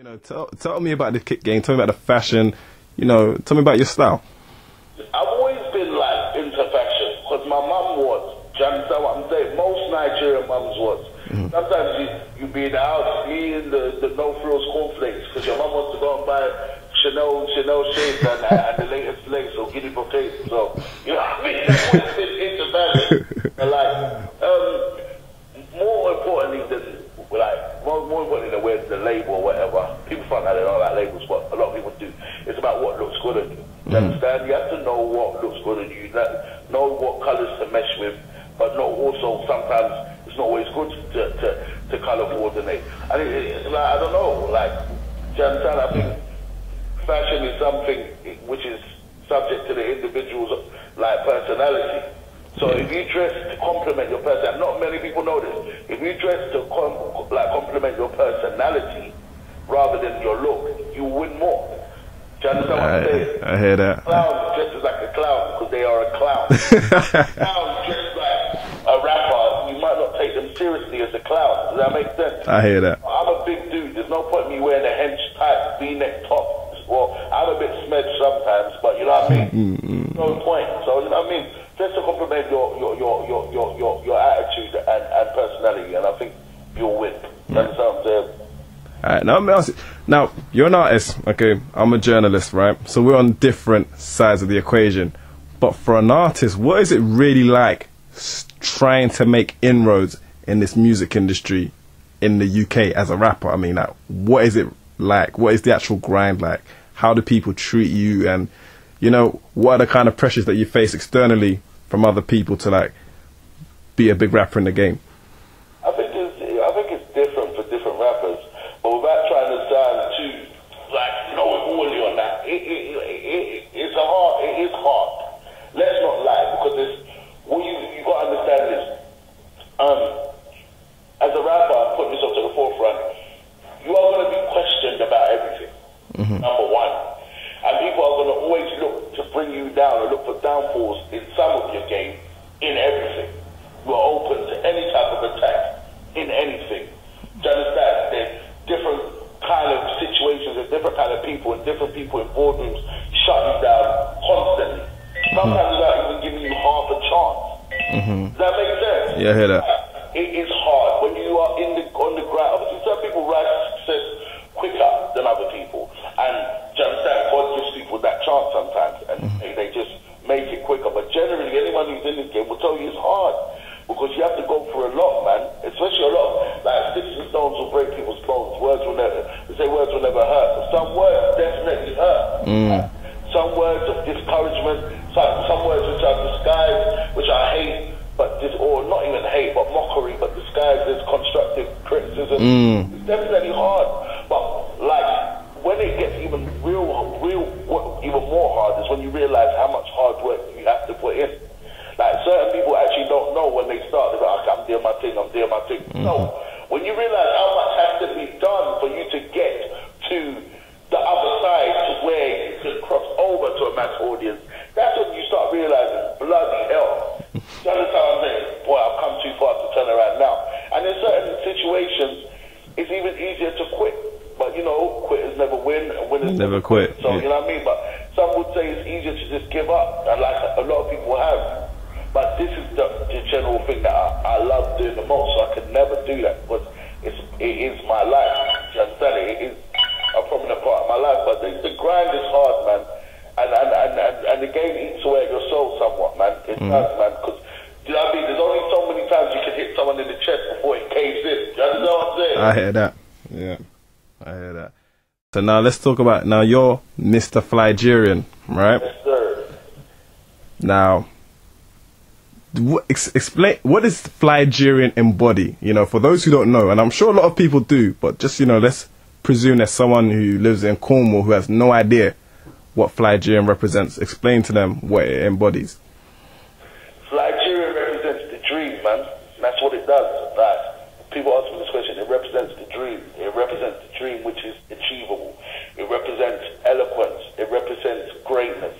You know, tell me about the kick game. Tell me about the fashion. You know, tell me about your style. I've always been like into fashion because my mum was. Do you understand what I'm saying? Most Nigerian mums was. Sometimes you be in the house eating the no frills cornflakes because your mum wants to go and buy Chanel shades and the latest lace or guinea brocade. So you know what I mean? I've always been into fashion. And more importantly than wearing the label or whatever. People find out they don't like labels, but a lot of people do. It's about what looks good on you. You understand? You have to know what looks good on you. Know what colours to mesh with, but not also sometimes it's not always good to colour coordinate. And I don't know. Do you understand? I think fashion is something which is subject to the individual's personality. So if you dress to complement your personality, not many people know this, if you dress to complement your personality rather than your look, you win more. Do you understand what I'm saying? I hear that. Clown dresses like a clown because they are a clown. Clown dressed like a rapper, you might not take them seriously as a clown. Does that make sense? I hear that. I'm a big dude. There's no point in me wearing a hench type V-neck top. Well, I'm a bit smedged sometimes, but you know what I mean? No point. So, you know what I mean? Just to complement your attitude and personality, and I think you'll win. That's what I'm saying. Alright, now let me ask you. Now, you're an artist, okay? I'm a journalist, right? So we're on different sides of the equation. But for an artist, what is it really like trying to make inroads in this music industry in the UK as a rapper? I mean, what is it like? What is the actual grind like? How do people treat you? And, you know, what are the kind of pressures that you face externally from other people to be a big rapper in the game? I think it's different for different rappers, but without trying to sound too know-it-all on that, it is hard. Let's not lie, because what you got to understand is, as a rapper, putting yourself to the forefront, you are going to be questioned about everything. Number one. And people are going to always look to bring you down or look for downfalls in some of your game, in everything. You are open to any type of attack, in anything. Do you understand? There's different kind of situations and different kind of people and different people in boardrooms shut you down constantly. Sometimes without even giving you half a chance. Does that make sense? Yeah, I hear that. It is hard when you are on the ground. Obviously, some people rise to success quicker than other people. And do you understand? God gives people that chance sometimes, and they just make it quicker. But generally, anyone who's in this game will tell you it's hard because you have to go for a lot, man. Especially a lot. Sticks and stones will break people's bones. Words will never hurt. But some words definitely hurt. Some words of discouragement, some words which are disguised, which I hate, or not even hate, but mockery, but disguised as constructive criticism. It's definitely hard. But when it gets even even more hard is when you realize how much hard work you have to put in. Certain people actually don't know when they start. They're like, I'm doing my thing. No. When you realize how much has to be done for you to get to the other side to where you can cross over to a mass audience, that's when you start realizing, bloody hell. You understand what I'm saying? Boy, I've come too far to turn around now. And in certain situations, it's even easier to quit. But, you know, quitters never win and winners never quit. So, you know what I mean? But some would say it's easier to just give up, and a lot of people have. But this is the general thing that I love doing the most, so I could never do that because it is my life. Do you understand? It is a prominent part of my life. But the grind is hard, man. And the game eats away at your soul somewhat, man. It does, man. Because, do you know what I mean? There's only so many times you can hit someone in the chest before it caves in. Do you understand what I'm saying? I hear that. Yeah, I hear that. So now let's talk about, you're Mr. Flygerian, right? Yes, sir. Now, explain, what does Flygerian embody? You know, for those who don't know, and I'm sure a lot of people do, but just, let's presume there's someone who lives in Cornwall who has no idea what Flygerian represents. Explain to them what it embodies. Flygerian represents the dream, man. That's what it does. People ask me this question. It represents the dream. It represents the dream which is achievable. It represents eloquence. It represents greatness.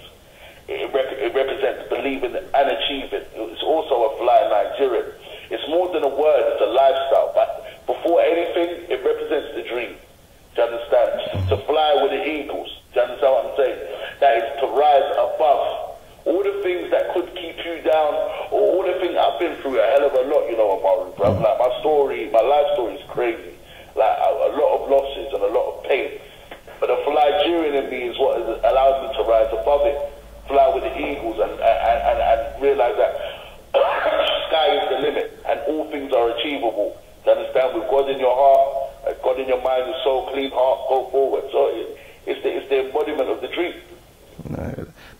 It represents believing and achieving. It's also a fly Nigerian. It's more than a word. It's a lifestyle. But before anything, it represents the dream. Do you understand? to fly with the eagles. Do you understand what I'm saying? That is to rise above all the things that could keep you down, or all the things I've been through a hell of a lot, you know, Amaru, bro. Like my story, my life story is crazy. Like a lot of losses and a lot of pain. But the Nigerian in me is what allows me to rise above it, fly with the eagles, and realize that sky is the limit and all things are achievable. You understand? With God in your heart, God in your mind, your soul, clean heart, go forward. So it's the embodiment of the dream.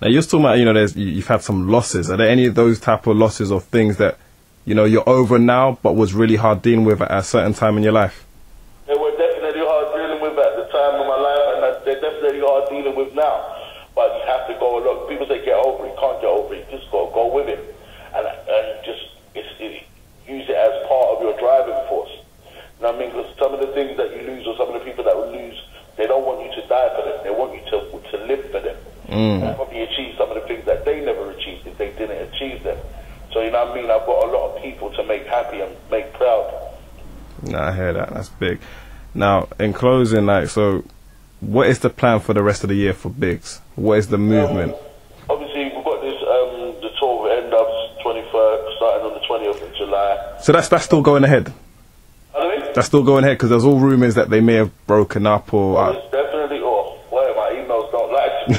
Now you're talking about, you know, you've had some losses. Are there any of those type of losses or things that, you know, you're over now, but was really hard dealing with at a certain time in your life? They were definitely hard dealing with at the time of my life, and they're definitely hard dealing with now. But you have to go along. People say get over it, can't get over it. Just go with it, and just use it as part of your driving force. You know what I mean? Because some of the things that you lose, or some of the people that will lose, they don't want you to die for them. They want you to live for them. And probably achieve some of the things that they never achieved if they didn't achieve them. So you know what I mean? I've got a lot of people to make happy and make proud. Nah, I hear that. That's big. Now, in closing, like, so what is the plan for the rest of the year for Bigz? What is the movement? Obviously, we've got this the tour will end up 23rd, starting on the 20th of July. So that's still going ahead. That's still going ahead, because there's all rumours that they may have broken up or. It's definitely off. Well, my emails don't lie to me.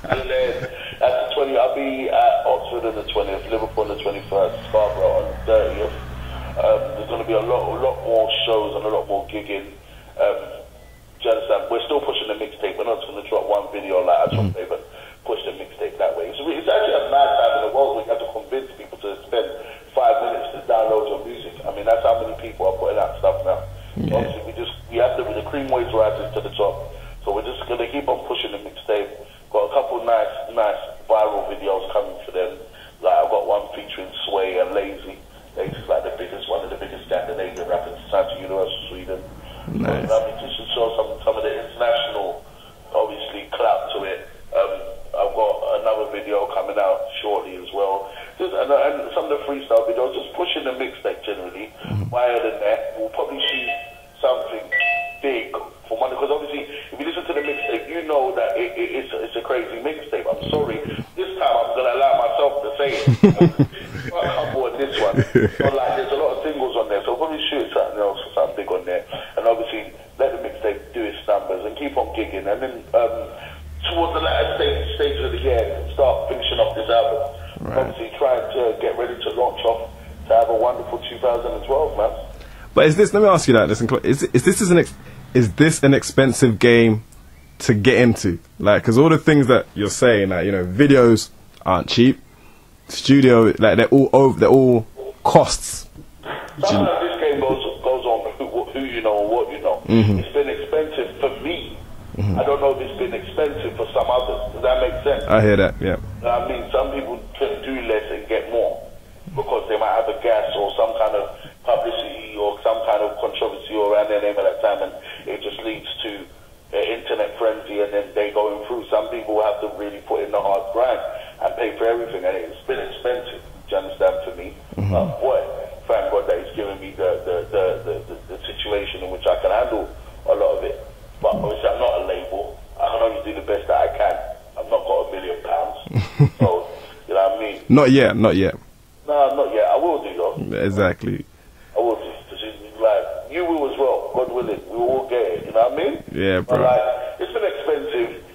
And then at the 20th, I'll be at Oxford on the 20th, Liverpool on the 21st, Scarborough on the 30th. There's going to be a lot more shows and a lot more gigging. Do you understand? We're still pushing the mixtape. We're not just going to drop one video like I told you, but push the mixtape that way. It's actually a mad time in the world where you have to convince people to spend 5 minutes to download your music. I mean, that's how many people are putting out stuff now. Yeah. Obviously, we have to, the cream waves rises to the top. So we're just going to keep on pushing the mixtape. Got a couple nice viral videos coming for them. Like I've got one featuring Sway and Lazy. Lazy's like one of the biggest Scandinavian rappers signed to Universal Sweden. Nice. So, I mean, just to show some of the international, obviously, clout to it. I've got another video coming out shortly as well. And some of the freestyle videos, just pushing the mixtape generally. Wider than that, we'll probably see something big for money. Because obviously, if you listen to the mixtape, you know that it's a crazy mixtape. I'm sorry. This time I'm going to allow myself to say it. I'm on this one. So, like, there's a lot of singles on there, so we'll probably shoot something else, something big on there. And obviously, let the mixtape do its numbers and keep on gigging. And then towards the latter stage of the year, start finishing off this album. Right. Obviously, trying to get ready to launch off to have a wonderful 2012, man. But is this? Let me ask you that. Is this an expensive game to get into? Like, because all the things that you're saying, like, you know, videos aren't cheap. Studio, like, they're all costs. Sometimes this game goes on who you know and what you know. It's been expensive for me. I don't know if it's been expensive for some others. Does that make sense? I hear that, yeah. I mean, some people can do less and get more because they might have a gas or some kind of publicity or some kind of controversy around their name at that time, and it just leads to internet frenzy, and then they going through. Some people have to really put in the hard grind and pay for everything, and it's been expensive. Do you understand? For me, boy, thank God that He's given me the situation in which I can handle a lot of it. But obviously, I'm not a label. I can only do the best that I can. I've not got £1 million, so you know what I mean. Not yet. No, not yet. I will do though. Exactly. I will do. Like, you will as well. God willing, we will all get it. You know what I mean? Yeah, bro. But, like, it's been expensive.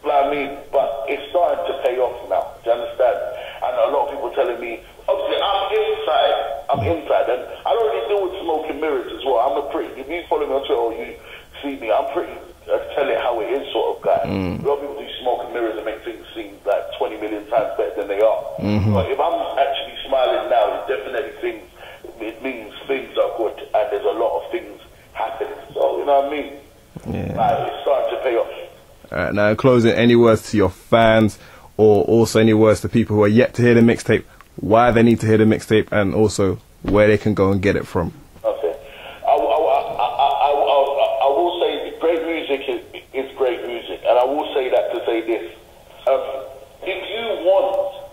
Like, I mean, but it's starting to pay off now. Do you understand? And a lot of people telling me, obviously, I'm inside, and I don't really deal with smoke and mirrors as well. I'm a pretty. If you follow me on Twitter or you see me, I'm pretty tell it how it is sort of guy. A lot of people do smoke and mirrors and make things seem like 20 million times better than they are. But if I'm actually smiling now, it definitely means things are good and there's a lot of things happening. So, you know what I mean? Yeah. Like, it's starting to pay off. Alright, now in closing, any words to your fans, or also any words to people who are yet to hear the mixtape, why they need to hear the mixtape, and also where they can go and get it from? Okay. I will say great music is great music, and I will say that to say this. If you want,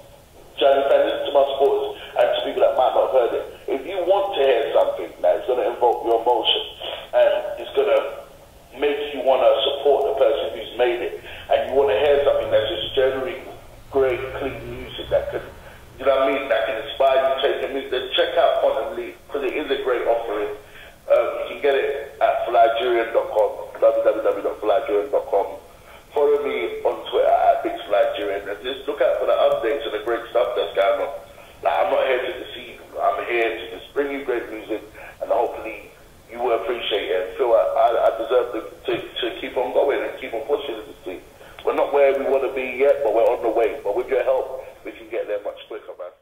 Johnny, and listen to my supporters and to people that might not have heard it, if you want to hear something that is going to invoke your emotion and it's going to make you want to made it, and you want to hear something that's just generally great, clean music that could, you know what I mean, that can inspire you, take your music, then check out Quantum Leap, because it is a great offering. You can get it at flygerian.com, www.flygerian.com. Follow me on Twitter at Bigz and just look out for the updates and the great stuff that's going on. Like, I'm not here to deceive you, I'm here to just bring you great music, and hopefully you will appreciate it and feel I deserve to keep on going and keep on pushing this thing. We're not where we want to be yet, but we're on the way. But with your help, we can get there much quicker, man.